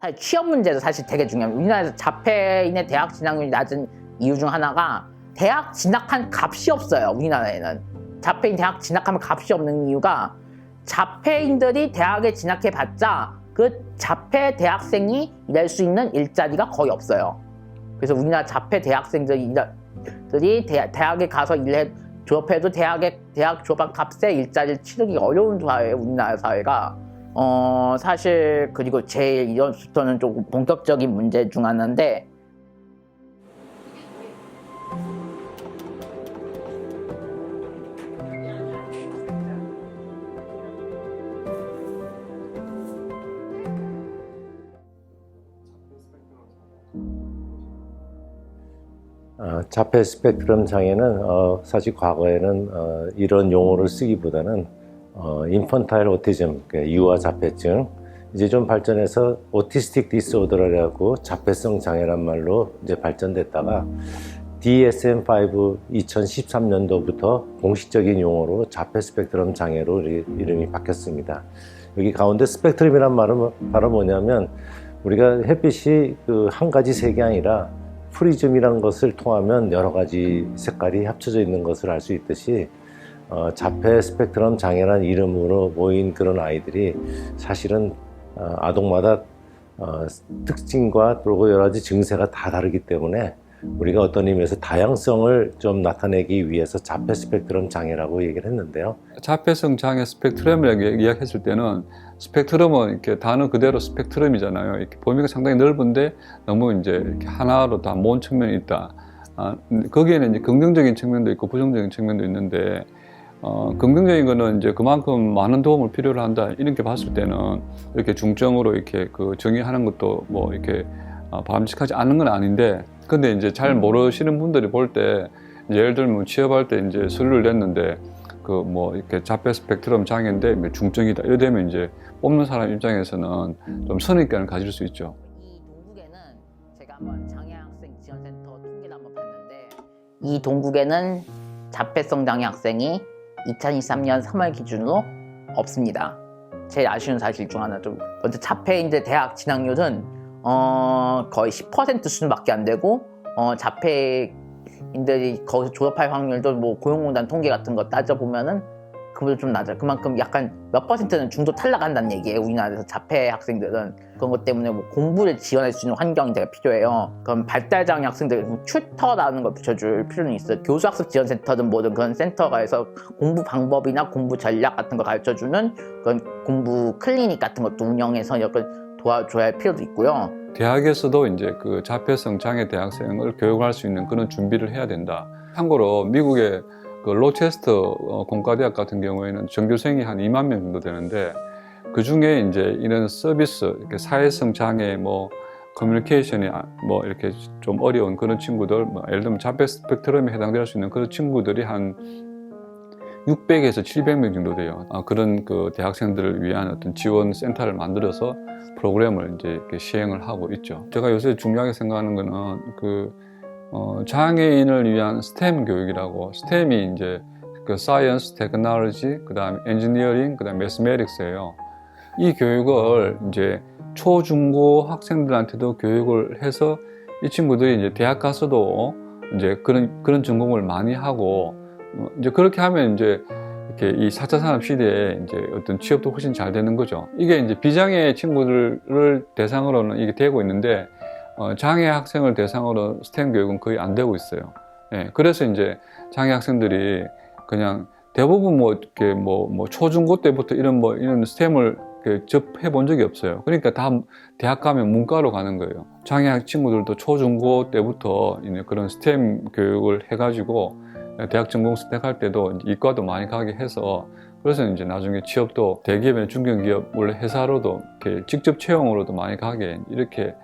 사실 취업 문제도 사실 되게 중요합니다. 우리나라에서 자폐인의 대학 진학률이 낮은 이유 중 하나가 대학 진학한 값이 없어요. 우리나라에는 자폐인 대학 진학하면 값이 없는 이유가 자폐인들이 대학에 진학해봤자 그 자폐 대학생이 일할 수 있는 일자리가 거의 없어요. 그래서 우리나라 자폐 대학생들이 대학에 가서 졸업해도 대학 졸업한 값에 일자리를 치르기 어려운 사회예요. 우리나라 사회가. 사실 그리고 제일 이런부터는 조금 본격적인 문제 중 하나인데 자폐 스펙트럼 장애는 사실 과거에는 이런 용어를 쓰기보다는 인펀타일 오티즘, 유아 자폐증, 이제 좀 발전해서 오티스틱 디스오더라고 자폐성 장애란 말로 이제 발전됐다가 DSM-5 2013년도부터 공식적인 용어로 자폐 스펙트럼 장애로 이름이 바뀌었습니다. 여기 가운데 스펙트럼이란 말은 바로 뭐냐면 우리가 햇빛이 한 가지 색이 아니라 프리즘이라는 것을 통하면 여러 가지 색깔이 합쳐져 있는 것을 알 수 있듯이 자폐 스펙트럼 장애라는 이름으로 모인 그런 아이들이 사실은 아동마다 특징과 또 여러 가지 증세가 다 다르기 때문에 우리가 어떤 의미에서 다양성을 좀 나타내기 위해서 자폐 스펙트럼 장애라고 얘기를 했는데요. 자폐성 장애 스펙트럼이라고 이야기했을 때는 스펙트럼은 이렇게 단어 그대로 스펙트럼이잖아요. 이렇게 범위가 상당히 넓은데 너무 이제 이렇게 하나로 다 모은 측면이 있다. 거기에는 이제 긍정적인 측면도 있고 부정적인 측면도 있는데 긍정적인 거는 이제 그만큼 많은 도움을 필요로 한다. 이렇게 봤을 때는 이렇게 중점으로 이렇게 정의하는 것도 뭐 이렇게 바람직하지 않은 건 아닌데, 근데 이제 잘 모르시는 분들이 볼 때 예를 들면 취업할 때 이제 서류를 냈는데 뭐 이렇게 자폐 스펙트럼 장애인데 중증이다 이러되면 이제 뽑는 사람 입장에서는 좀 선입견을 가질 수 있죠. 이 동국에는 제가 한번 장애학생 지원센터 통계를 한번 봤는데 이 동국에는 자폐성 장애 학생이 2023년 3월 기준으로 없습니다. 제일 아쉬운 사실 중 하나 좀 먼저 자폐인들 대학 진학률은 거의 10% 수준밖에 안 되고 자폐인들이 거기서 졸업할 확률도 뭐 고용공단 통계 같은 거 따져보면은 그보다 좀 낮아요. 그만큼 약간 몇 퍼센트는 중도 탈락한다는 얘기예요. 우리나라에서 자폐 학생들은 그런 것 때문에 뭐 공부를 지원할 수 있는 환경이 되게 필요해요. 그럼 발달장애 학생들 튜터라는 걸 붙여줄 필요는 있어요. 교수학습 지원센터든 뭐든 그런 센터가 해서 공부 방법이나 공부 전략 같은 걸 가르쳐주는 그런 공부 클리닉 같은 것도 운영해서 약간 도와줘야 할 필요도 있고요. 대학에서도 이제 자폐성 장애 대학생을 교육할 수 있는 그런 준비를 해야 된다. 참고로 미국의 로체스터 공과대학 같은 경우에는 전교생이 한 2만 명 정도 되는데, 그 중에 이제 이런 서비스, 이렇게 사회성 장애, 뭐 커뮤니케이션이 뭐 이렇게 좀 어려운 그런 친구들, 뭐 예를 들면 자폐 스펙트럼에 해당될 수 있는 그런 친구들이 한 600에서 700명 정도 돼요. 그런 대학생들을 위한 어떤 지원 센터를 만들어서 프로그램을 이제 이렇게 시행을 하고 있죠. 제가 요새 중요하게 생각하는 거는 장애인을 위한 스템 교육이라고, 스템이 이제 사이언스, 테크놀로지, 그 다음에 엔지니어링, 그 다음에 매스메틱스예요. 이 교육을 이제 초, 중고 학생들한테도 교육을 해서 이 친구들이 이제 대학 가서도 이제 그런 전공을 많이 하고, 이제 그렇게 하면 이제 이렇게 이 4차 산업 시대에 이제 어떤 취업도 훨씬 잘 되는 거죠. 이게 이제 비장애 친구들을 대상으로는 이게 되고 있는데, 장애 학생을 대상으로 스템 교육은 거의 안 되고 있어요. 예, 그래서 이제 장애 학생들이 그냥 대부분 뭐 이렇게 뭐 초중고 때부터 이런 스템을 접해 본 적이 없어요. 그러니까 다 대학 가면 문과로 가는 거예요. 장애 친구들도 초중고 때부터 그런 스템 교육을 해가지고 대학 전공 선택할 때도 이과도 많이 가게 해서, 그래서 이제 나중에 취업도 대기업이나 중견기업 원래 회사로도 이렇게 직접 채용으로도 많이 가게 이렇게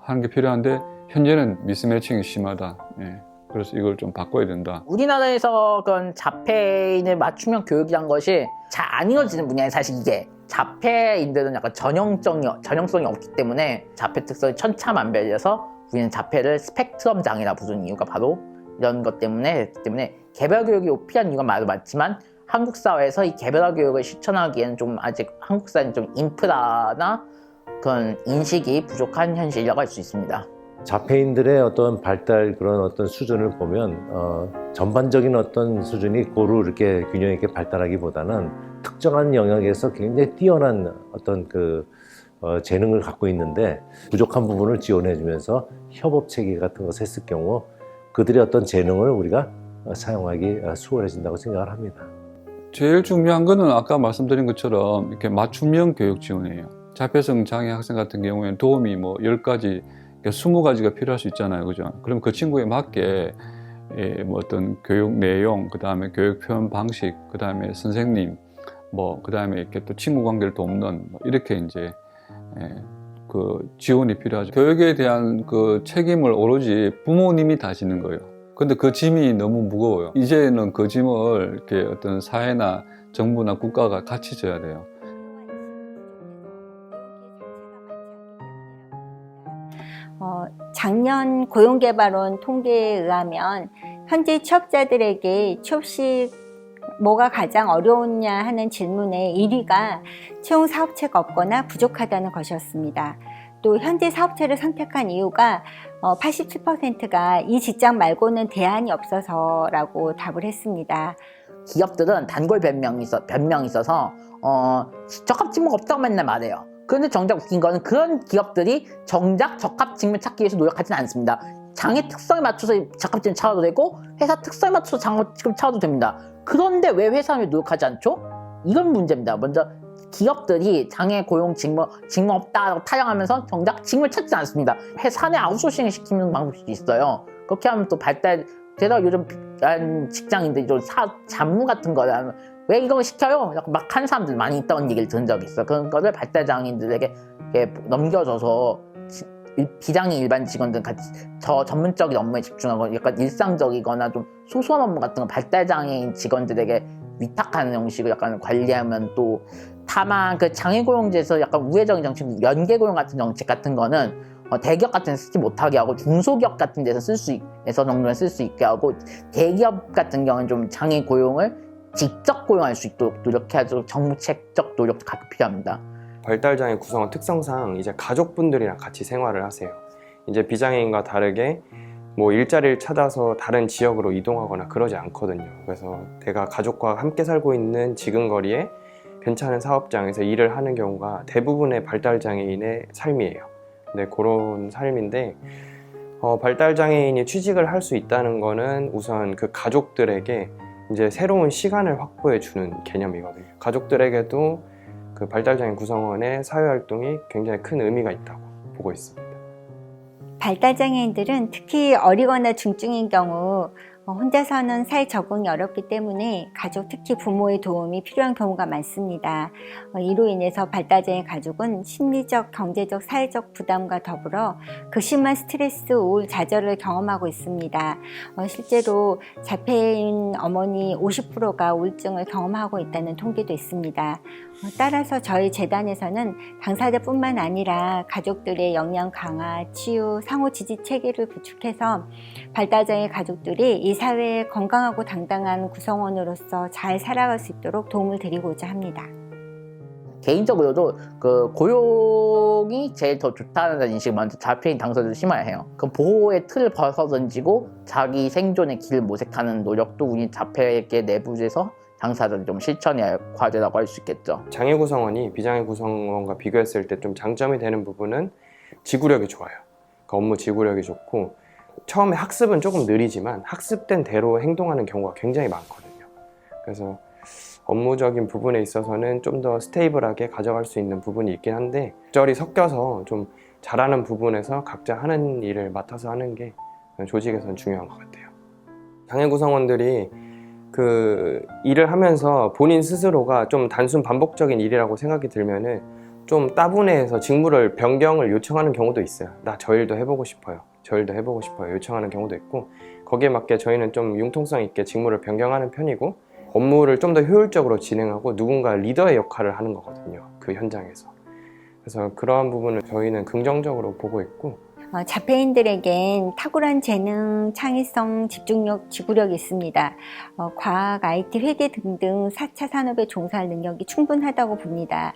하는 게 필요한데, 현재는 미스매칭이 심하다. 예. 그래서 이걸 좀 바꿔야 된다. 우리나라에서 그런 자폐인을 맞춤형 교육이란 것이 잘 안 이루어지는 분야에 사실 이게 자폐인들은 약간 전형성이 없기 때문에 자폐 특성이 천차만별이라서 우리는 자폐를 스펙트럼 장애라 부르는 이유가 바로 이런 것 때문에 개별 교육이 필요한 이유가 맞지만 한국 사회에서 이 개별화 교육을 실천하기에는 좀 아직 한국 사회는 좀 인프라나 그런 인식이 부족한 현실이라고 할 수 있습니다. 자폐인들의 어떤 발달 그런 어떤 수준을 보면 전반적인 어떤 수준이 고루 이렇게 균형 있게 발달하기보다는 특정한 영역에서 굉장히 뛰어난 어떤 재능을 갖고 있는데 부족한 부분을 지원해주면서 협업 체계 같은 것을 했을 경우 그들의 어떤 재능을 우리가 사용하기 수월해진다고 생각을 합니다. 제일 중요한 거는 아까 말씀드린 것처럼 이렇게 맞춤형 교육 지원이에요. 자폐성 장애 학생 같은 경우에는 도움이 뭐 10가지, 20가지가 필요할 수 있잖아요. 그죠? 그럼 그 친구에 맞게 뭐 어떤 교육 내용, 그 다음에 교육 표현 방식, 그 다음에 선생님, 그 다음에 이렇게 또 친구 관계를 돕는, 이렇게 이제, 그 지원이 필요하죠. 교육에 대한 그 책임을 오로지 부모님이 다지는 거예요. 근데 그 짐이 너무 무거워요. 이제는 그 짐을 이렇게 어떤 사회나 정부나 국가가 같이 져야 돼요. 작년 고용개발원 통계에 의하면 현재 취업자들에게 취업식 뭐가 가장 어려웠냐 하는 질문의 1위가 채용 사업체가 없거나 부족하다는 것이었습니다. 또 현재 사업체를 선택한 이유가 87%가 이 직장 말고는 대안이 없어서라고 답을 했습니다. 기업들은 단골 변명이 있어서 적합직무가 없다고 맨날 말해요. 그런데 정작 웃긴 거는 그런 기업들이 정작 적합직무 찾기 위해서 노력하지는 않습니다. 장애 특성에 맞춰서 적합직무 찾아도 되고 회사 특성에 맞춰서 적합직무 찾아도 됩니다. 그런데 왜 회사는 노력하지 않죠? 이건 문제입니다. 먼저 기업들이 장애 고용 직무 없다고 타령하면서 정작 직무를 찾지 않습니다. 회사 내 아웃소싱을 시키는 방법이 있어요. 그렇게 하면 또 게다가 요즘 직장인들이 좀 잡무 같은 거를 왜 이걸 시켜요? 막 하는 사람들 많이 있다는 얘기를 들은 적이 있어. 그런 거를 발달장애인들에게 넘겨줘서 비장애 일반 직원들 같이 저 전문적인 업무에 집중하고 약간 일상적이거나 좀 소소한 업무 같은 거 발달장애인 직원들에게 위탁하는 형식을 약간 관리하면 또 다만 그 장애고용제에서 약간 우회적인 정책, 연계고용 같은 정책 같은 거는 대기업 같은 데서 쓰지 못하게 하고 중소기업 같은 데서 정도는 쓸 수 있게 하고 대기업 같은 경우는 좀 장애 고용을 직접 고용할 수 있도록 노력해야죠. 정책적 노력도 각각 필요합니다. 발달장애 구성원 특성상 이제 가족분들이랑 같이 생활을 하세요. 이제 비장애인과 다르게 뭐 일자리를 찾아서 다른 지역으로 이동하거나 그러지 않거든요. 그래서 내가 가족과 함께 살고 있는 지근거리에 괜찮은 사업장에서 일을 하는 경우가 대부분의 발달장애인의 삶이에요. 네, 그런 삶인데 발달장애인이 취직을 할 수 있다는 거는 우선 그 가족들에게 이제 새로운 시간을 확보해 주는 개념이거든요. 가족들에게도 그 발달장애 구성원의 사회활동이 굉장히 큰 의미가 있다고 보고 있습니다. 발달장애인들은 특히 어리거나 중증인 경우 혼자서는 사회 적응이 어렵기 때문에 가족, 특히 부모의 도움이 필요한 경우가 많습니다. 이로 인해서 발달장애 가족은 심리적, 경제적, 사회적 부담과 더불어 극심한 스트레스, 우울, 좌절을 경험하고 있습니다. 실제로 자폐인 어머니 50%가 우울증을 경험하고 있다는 통계도 있습니다. 따라서 저희 재단에서는 당사자뿐만 아니라 가족들의 역량 강화, 치유, 상호 지지 체계를 구축해서 발달장애 가족들이 이 사회의 건강하고 당당한 구성원으로서 잘 살아갈 수 있도록 도움을 드리고자 합니다. 개인적으로도 그 고용이 제일 더 좋다는 인식을 먼저 자폐인 당사자들 심어야 해요. 그 보호의 틀을 벗어던지고 자기 생존의 길을 모색하는 노력도 우리 자폐계 내부에서 당사자들이 좀 실천해야 할 과제라고 할 수 있겠죠. 장애 구성원이 비장애 구성원과 비교했을 때 좀 장점이 되는 부분은 지구력이 좋아요. 그 업무 지구력이 좋고 처음에 학습은 조금 느리지만 학습된 대로 행동하는 경우가 굉장히 많거든요. 그래서 업무적인 부분에 있어서는 좀 더 스테이블하게 가져갈 수 있는 부분이 있긴 한데 적절히 섞여서 좀 잘하는 부분에서 각자 하는 일을 맡아서 하는 게 조직에서는 중요한 것 같아요. 장애 구성원들이 그 일을 하면서 본인 스스로가 좀 단순 반복적인 일이라고 생각이 들면은 좀 따분해해서 직무를 변경을 요청하는 경우도 있어요. 나 저 일도 해보고 싶어요. 저 일도 해보고 싶어요. 요청하는 경우도 있고 거기에 맞게 저희는 좀 융통성 있게 직무를 변경하는 편이고 업무를 좀 더 효율적으로 진행하고 누군가 리더의 역할을 하는 거거든요. 그 현장에서. 그래서 그러한 부분을 저희는 긍정적으로 보고 있고 자폐인들에겐 탁월한 재능, 창의성, 집중력, 지구력이 있습니다. 과학, IT, 회계 등등 4차 산업에 종사할 능력이 충분하다고 봅니다.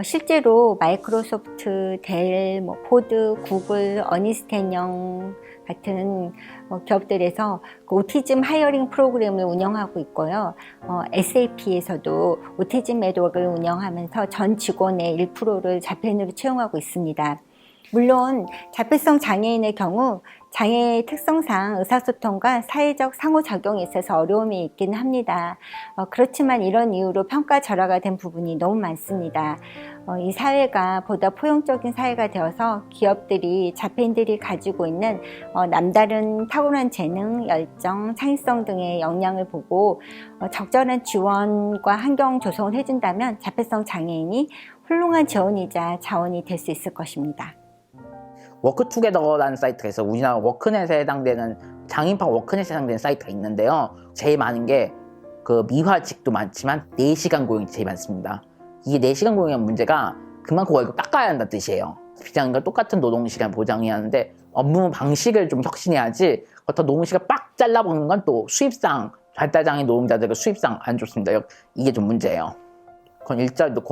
실제로 마이크로소프트, 델, 포드, 구글, 어니스텐영 같은 기업들에서 그 오티즘 하이어링 프로그램을 운영하고 있고요. SAP에서도 오티즘 애독을 운영하면서 전 직원의 1%를 자폐인으로 채용하고 있습니다. 물론 자폐성 장애인의 경우 장애의 특성상 의사소통과 사회적 상호작용에 있어서 어려움이 있기는 합니다. 그렇지만 이런 이유로 평가 절하가 된 부분이 너무 많습니다. 이 사회가 보다 포용적인 사회가 되어서 기업들이 자폐인들이 가지고 있는 남다른 탁월한 재능, 열정, 창의성 등의 역량을 보고 적절한 지원과 환경 조성을 해준다면 자폐성 장애인이 훌륭한 재원이자 자원이 될 수 있을 것입니다. 워크투게더라는 사이트가 있어요. 우리나라 워크넷에 해당되는 장인파 워크넷에 해당되는 사이트가 있는데요. 제일 많은 게 그 미화직도 많지만 4시간 고용이 제일 많습니다. 이게 4시간 고용의 문제가 그만큼 월급 깎아야 한다는 뜻이에요. 비장과 똑같은 노동시간 보장해야 하는데 업무 방식을 좀 혁신해야지 그렇다고 노동시간 빡 잘라먹는 건 또 수입상 발달장애 노동자들의 수입상 안 좋습니다. 이게 좀 문제예요. 그건 일자리도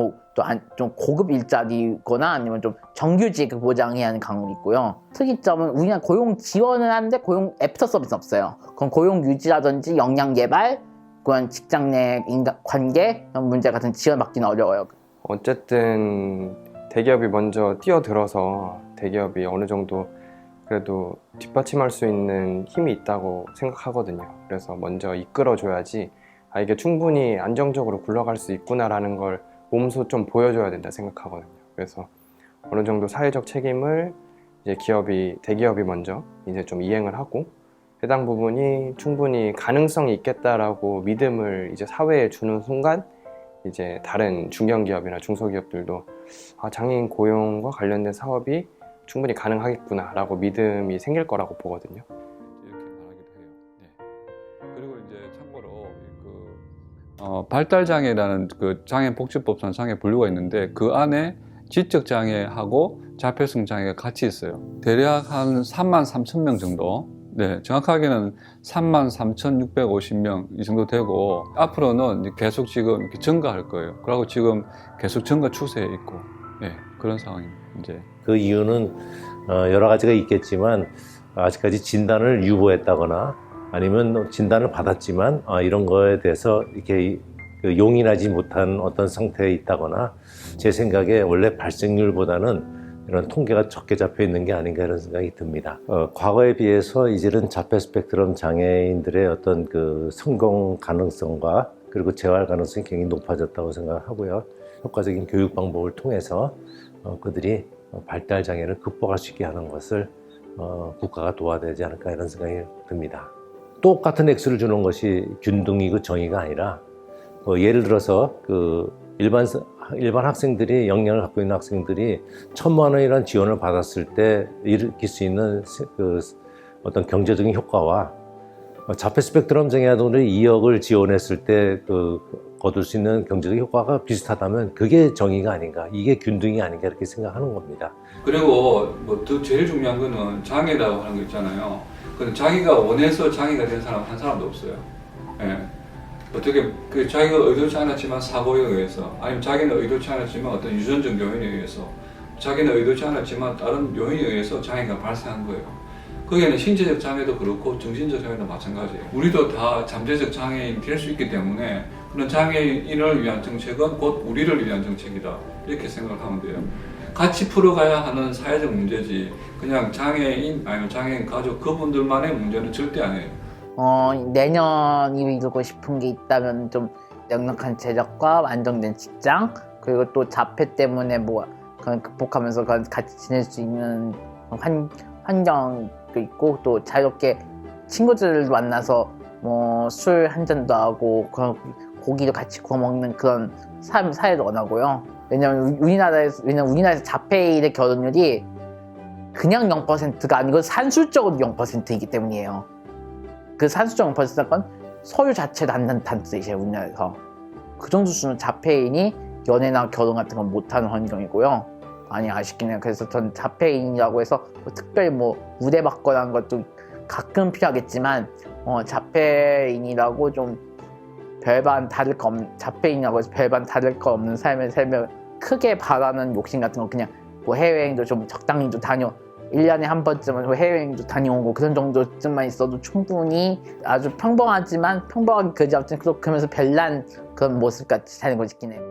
좀 고급 일자리거나 아니면 좀 정규직 보장해야 하는 강물이 있고요. 특이점은 우리나라 고용 지원을 하는데 고용 애프터 서비스는 없어요. 그건 고용 유지라든지 역량 개발, 그런 직장 내 인간 관계 이런 문제 같은 지원 받기는 어려워요. 어쨌든 대기업이 먼저 뛰어들어서 대기업이 어느 정도 그래도 뒷받침할 수 있는 힘이 있다고 생각하거든요. 그래서 먼저 이끌어줘야지 이게 충분히 안정적으로 굴러갈 수 있구나라는 걸 몸소 좀 보여줘야 된다 생각하거든요. 그래서 어느 정도 사회적 책임을 이제 대기업이 먼저 이제 좀 이행을 하고 해당 부분이 충분히 가능성이 있겠다라고 믿음을 이제 사회에 주는 순간 이제 다른 중견기업이나 중소기업들도 장애인 고용과 관련된 사업이 충분히 가능하겠구나라고 믿음이 생길 거라고 보거든요. 이렇게 말하기도 해요. 네. 그리고 이제 참고로 발달장애라는 그 장애인복지법상 장애 분류가 있는데 그 안에 지적장애하고 자폐성 장애가 같이 있어요. 대략 한 33,000명 정도. 네, 정확하게는 33,650명 이 정도 되고 앞으로는 이제 계속 지금 이렇게 증가할 거예요. 그리고 지금 계속 증가 추세에 있고, 네, 그런 상황입니다. 이제 그 이유는 여러 가지가 있겠지만 아직까지 진단을 유보했다거나 아니면 진단을 받았지만 이런 거에 대해서 이렇게 용인하지 못한 어떤 상태에 있다거나 제 생각에 원래 발생률보다는 이런 통계가 적게 잡혀 있는 게 아닌가 이런 생각이 듭니다. 과거에 비해서 이제는 자폐 스펙트럼 장애인들의 어떤 그 성공 가능성과 그리고 재활 가능성이 굉장히 높아졌다고 생각하고요. 효과적인 교육 방법을 통해서 그들이 발달 장애를 극복할 수 있게 하는 것을 국가가 도와야 되지 않을까 이런 생각이 듭니다. 똑같은 액수를 주는 것이 균등이고 정의가 아니라 예를 들어서 그 일반 학생들이 역량을 갖고 있는 학생들이 1,000만 원이라는 지원을 받았을 때 일으킬 수 있는 그 어떤 경제적인 효과와 자폐 스펙트럼 장애 아동들이 2억을 지원했을 때 거둘 수 있는 경제적 효과가 비슷하다면 그게 정의가 아닌가, 이게 균등이 아닌가 이렇게 생각하는 겁니다. 그리고 더 제일 중요한 거는 장애라고 하는 거 있잖아요. 근데 자기가 원해서 장애가 된 사람 한 사람도 없어요. 예. 어떻게 자기가 의도치 않았지만 사고에 의해서, 아니면 자기는 의도치 않았지만 어떤 유전적 요인에 의해서, 자기는 의도치 않았지만 다른 요인에 의해서 장애가 발생한 거예요. 거기에는 신체적 장애도 그렇고 정신적 장애도 마찬가지예요. 우리도 다 잠재적 장애인이 될 수 있기 때문에 그런 장애인을 위한 정책은 곧 우리를 위한 정책이다, 이렇게 생각하면 돼요. 같이 풀어가야 하는 사회적 문제지 그냥 장애인 아니면 장애인 가족 그분들만의 문제는 절대 아니에요. 내년 이루고 싶은 게 있다면 좀 넉넉한 재력과 안정된 직장, 그리고 또 자폐 때문에 그건 극복하면서 같이 지낼 수 있는 환경도 있고, 또 자유롭게 친구들을 만나서 술 한 잔도 하고 그런 고기도 같이 구워 먹는 그런 사회도 원하고요. 왜냐면 우리나라에서 자폐인의 결혼율이 그냥 0%가 아니고 산술적으로 0%이기 때문이에요. 그 산술적 0%는 건 서류 자체도 안 난다는 뜻이에요, 우리나라에서. 그 정도 수는 자폐인이 연애나 결혼 같은 건 못하는 환경이고요. 많이 아쉽긴 해요. 그래서 전 자폐인이라고 해서 뭐 특별히 뭐 우대받거나 하는 것도 가끔 필요하겠지만 자폐인이라고 좀 자폐인이라고 해서 별반 다를 거 없는 삶을 살며 크게 바라는 욕심 같은 거 그냥 뭐 해외여행도 좀 적당히 좀 1년에 한 번쯤은 해외여행도 다녀오고 그런 정도쯤만 있어도 충분히 아주 평범하지만 평범하게 그지 없진 그러면서 별난 그런 모습같이 사는 거 싶긴 해요.